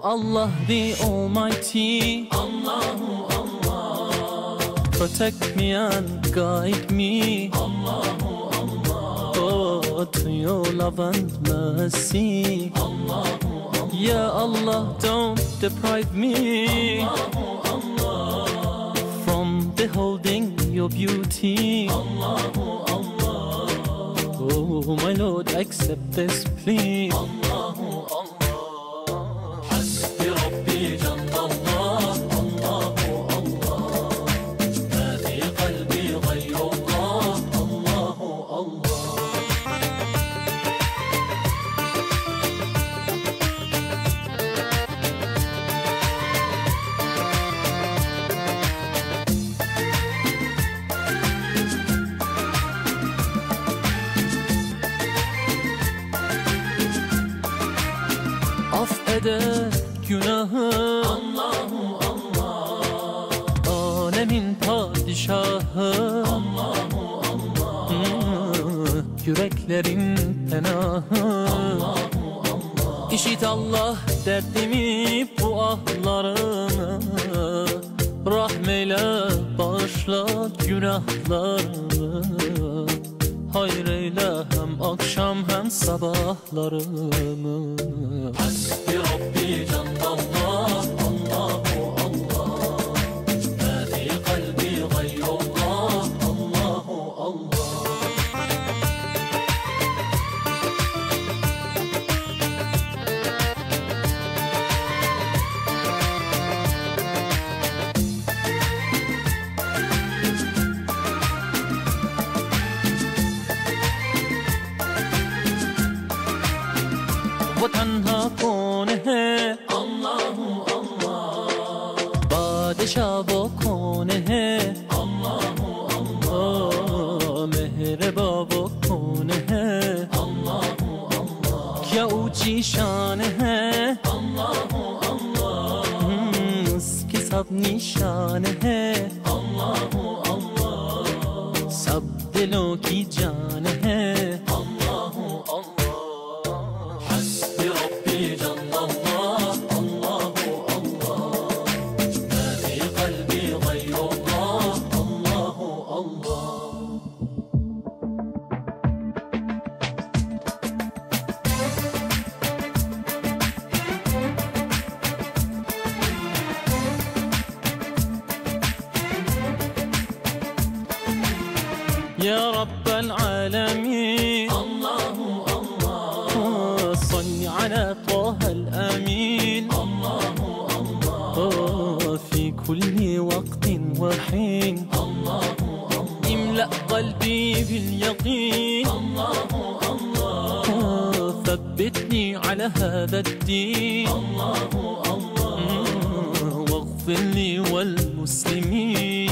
Allah the Almighty, Allahu Allah, protect me and guide me, Allahu Allah, oh, to your love and mercy, Allahu Allah, Ya Allah, don't deprive me, Allahu Allah, from beholding your beauty, Allahu Allah, oh my Lord, accept this plea. Allahu Allah. حسبي ربي جل الله، Allahu Allah، ما في قلبي غير الله، Allahu Allah. Af eder günahı Allahu Allah, alemin padişahı, Allahu Allah, yüreklerin penahı. Allahu Allah, İşit Allah derdimi, bu ahlarımı, rahmeyle bağışla günahlarımı, hayır eyle hem akşam hem sabahlarımı. حسبي ربي جل الله، Allahu Allah، ما في قلبي غير الله، Allahu Allah. वो तन्हा कौन है, Allahu Allah, बादशाह वो कौन है, Allahu Allah, ओ मेहरबा वो कौन है, Allahu Allah, क्या ऊंची शान है, Allahu Allah, उसकी सब निशान है, Allahu Allah, सब दिलों की जान है, Allahu Allah. حسبي ربي جل الله، Allahu Allah، ما في قلبي غير الله، Allahu Allah. يا رب العالمين، Allahu Allah، صل على طه الأمين، Allahu Allah، في كل وقت وحين، Allahu Allah، املأ قلبي باليقين، Allahu Allah، ثبتني على هذا الدين، Allahu Allah، واغفر لي والمسلمين.